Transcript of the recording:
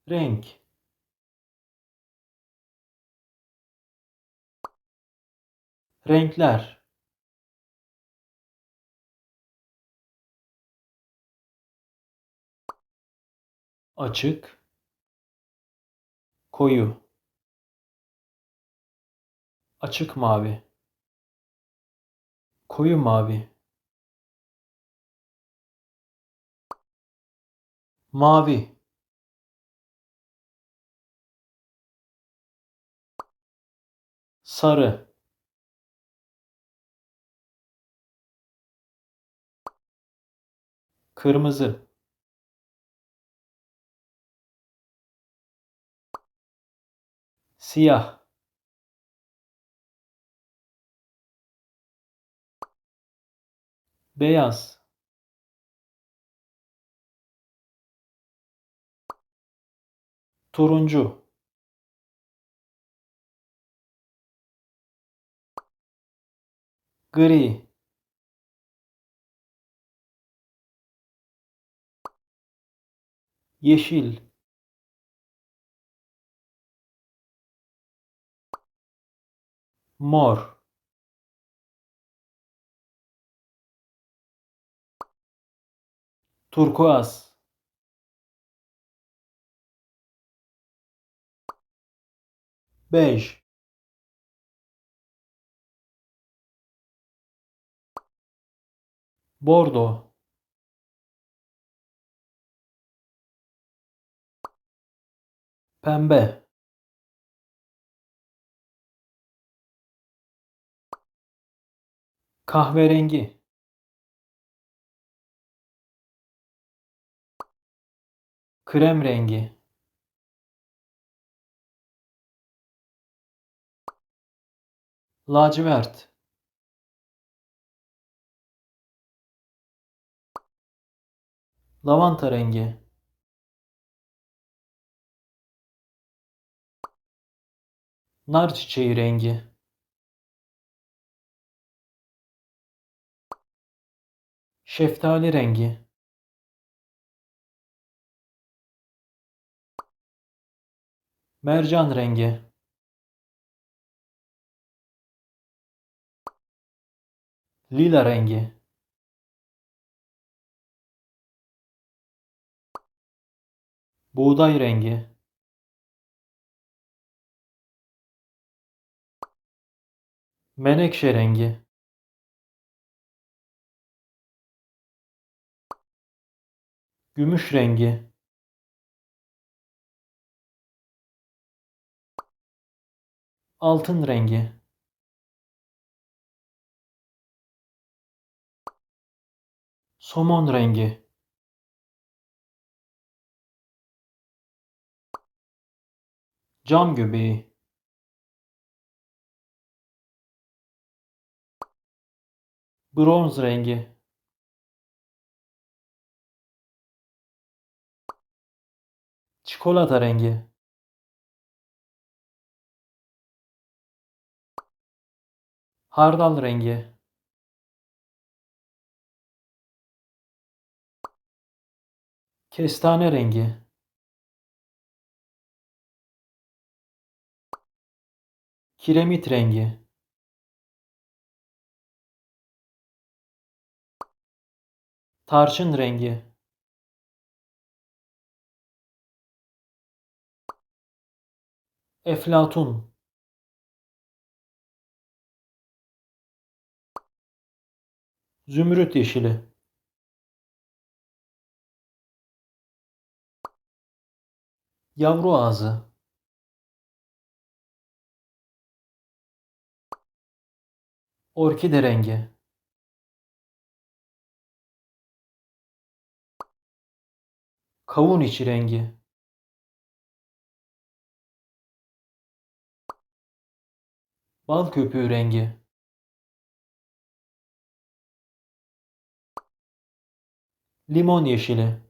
renk, renkler, açık, koyu, açık mavi, koyu mavi, mavi, sarı, kırmızı, siyah, beyaz, turuncu, gri, yeşil, mor, turkuaz, bej, bordo, pembe, kahverengi, krem rengi, lacivert, lavanta rengi, nar çiçeği rengi, şeftali rengi, mercan rengi, lila rengi, buğday rengi, menekşe rengi, gümüş rengi, altın rengi, somon rengi, cam göbeği, bronz rengi, çikolata rengi, hardal rengi, kestane rengi, kiremit rengi, tarçın rengi, eflatun, zümrüt yeşili, yavru ağzı, orkide rengi, kavun içi rengi, bal köpüğü rengi, limon yeşili,